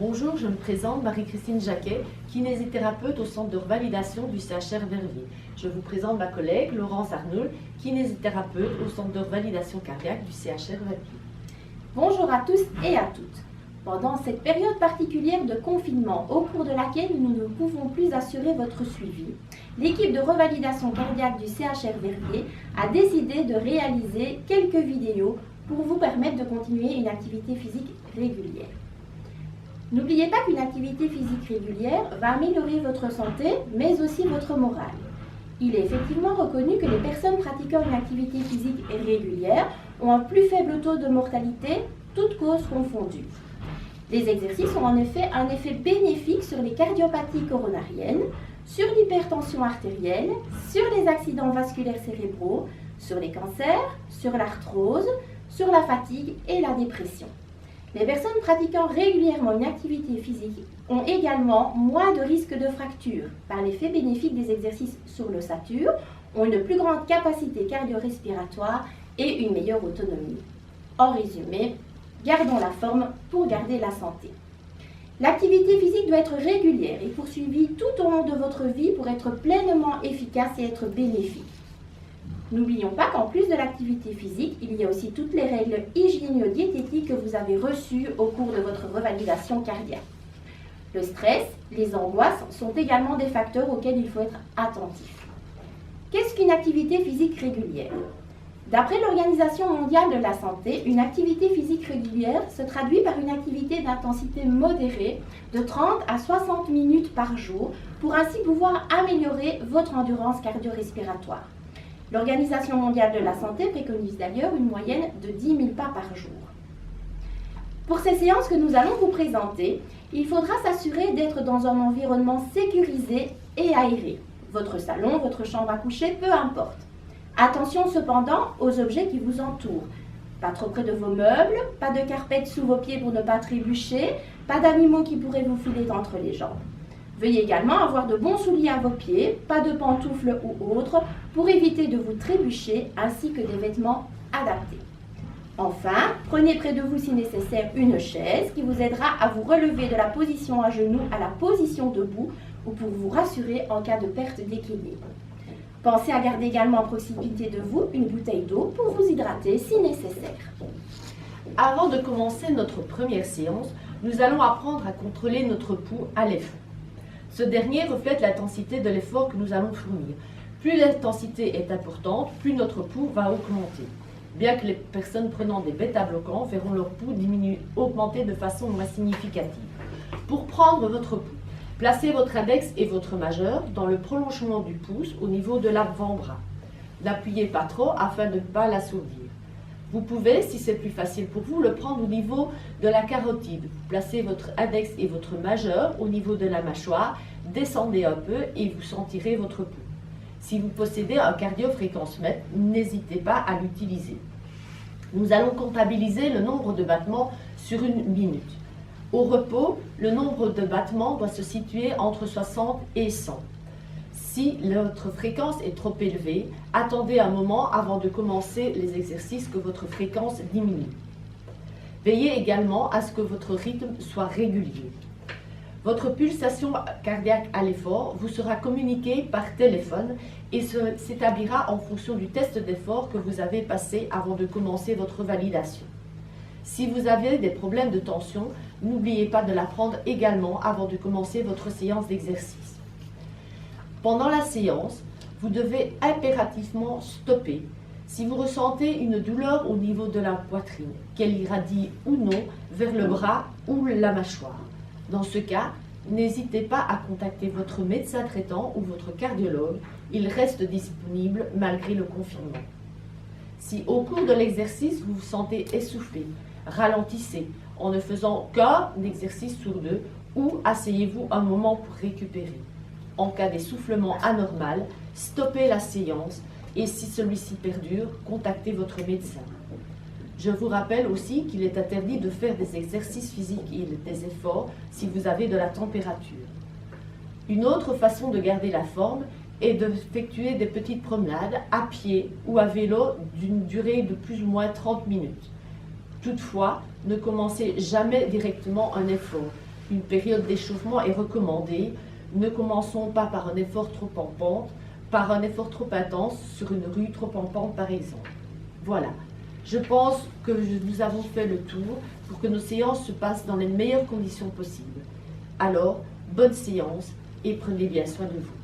Bonjour, je me présente Marie-Christine Jacquet, kinésithérapeute au centre de revalidation du CHR Verviers. Je vous présente ma collègue Laurence Arnoul, kinésithérapeute au centre de revalidation cardiaque du CHR Verviers. Bonjour à tous et à toutes. Pendant cette période particulière de confinement, au cours de laquelle nous ne pouvons plus assurer votre suivi, l'équipe de revalidation cardiaque du CHR Verviers a décidé de réaliser quelques vidéos pour vous permettre de continuer une activité physique régulière. N'oubliez pas qu'une activité physique régulière va améliorer votre santé, mais aussi votre morale. Il est effectivement reconnu que les personnes pratiquant une activité physique régulière ont un plus faible taux de mortalité, toutes causes confondues. Les exercices ont en effet un effet bénéfique sur les cardiopathies coronariennes, sur l'hypertension artérielle, sur les accidents vasculaires cérébraux, sur les cancers, sur l'arthrose, sur la fatigue et la dépression. Les personnes pratiquant régulièrement une activité physique ont également moins de risques de fracture par l'effet bénéfique des exercices sur l'ossature, ont une plus grande capacité cardio-respiratoire et une meilleure autonomie. En résumé, gardons la forme pour garder la santé. L'activité physique doit être régulière et poursuivie tout au long de votre vie pour être pleinement efficace et être bénéfique. N'oublions pas qu'en plus de l'activité physique, il y a aussi toutes les règles hygiéno-diététiques que vous avez reçues au cours de votre revalidation cardiaque. Le stress, les angoisses sont également des facteurs auxquels il faut être attentif. Qu'est-ce qu'une activité physique régulière ? D'après l'Organisation mondiale de la santé, une activité physique régulière se traduit par une activité d'intensité modérée de 30 à 60 minutes par jour pour ainsi pouvoir améliorer votre endurance cardio-respiratoire. L'Organisation mondiale de la santé préconise d'ailleurs une moyenne de 10 000 pas par jour. Pour ces séances que nous allons vous présenter, il faudra s'assurer d'être dans un environnement sécurisé et aéré. Votre salon, votre chambre à coucher, peu importe. Attention cependant aux objets qui vous entourent. Pas trop près de vos meubles, pas de carpette sous vos pieds pour ne pas trébucher, pas d'animaux qui pourraient vous filer entre les jambes. Veuillez également avoir de bons souliers à vos pieds, pas de pantoufles ou autres, pour éviter de vous trébucher, ainsi que des vêtements adaptés. Enfin, prenez près de vous si nécessaire une chaise qui vous aidera à vous relever de la position à genoux à la position debout ou pour vous rassurer en cas de perte d'équilibre. Pensez à garder également à proximité de vous une bouteille d'eau pour vous hydrater si nécessaire. Avant de commencer notre première séance, nous allons apprendre à contrôler notre pouls à l'effort. Ce dernier reflète l'intensité de l'effort que nous allons fournir. Plus l'intensité est importante, plus notre pouls va augmenter. Bien que les personnes prenant des bêta-bloquants verront leur pouls augmenter de façon moins significative. Pour prendre votre pouls, placez votre index et votre majeur dans le prolongement du pouce au niveau de l'avant-bras. N'appuyez pas trop afin de ne pas l'assourdir. Vous pouvez, si c'est plus facile pour vous, le prendre au niveau de la carotide. Vous placez votre index et votre majeur au niveau de la mâchoire, descendez un peu et vous sentirez votre pouls. Si vous possédez un cardiofréquencemètre, n'hésitez pas à l'utiliser. Nous allons comptabiliser le nombre de battements sur une minute. Au repos, le nombre de battements doit se situer entre 60 et 100. Si votre fréquence est trop élevée, attendez un moment avant de commencer les exercices que votre fréquence diminue. Veillez également à ce que votre rythme soit régulier. Votre pulsation cardiaque à l'effort vous sera communiquée par téléphone et s'établira en fonction du test d'effort que vous avez passé avant de commencer votre validation. Si vous avez des problèmes de tension, n'oubliez pas de la prendre également avant de commencer votre séance d'exercice. Pendant la séance, vous devez impérativement stopper si vous ressentez une douleur au niveau de la poitrine, qu'elle irradie ou non vers le bras ou la mâchoire. Dans ce cas, n'hésitez pas à contacter votre médecin traitant ou votre cardiologue, il reste disponible malgré le confinement. Si au cours de l'exercice vous vous sentez essoufflé, ralentissez en ne faisant qu'un exercice sur deux ou asseyez-vous un moment pour récupérer. En cas d'essoufflement anormal, stoppez la séance et si celui-ci perdure, contactez votre médecin. Je vous rappelle aussi qu'il est interdit de faire des exercices physiques et des efforts si vous avez de la température. Une autre façon de garder la forme est d'effectuer des petites promenades à pied ou à vélo d'une durée de plus ou moins 30 minutes. Toutefois, ne commencez jamais directement un effort. qu'une période d'échauffement est recommandée. Ne commençons pas par un effort trop en pente, par un effort trop intense sur une rue trop en pente par exemple. Voilà. Je pense que nous avons fait le tour pour que nos séances se passent dans les meilleures conditions possibles. Alors, bonne séance et prenez bien soin de vous.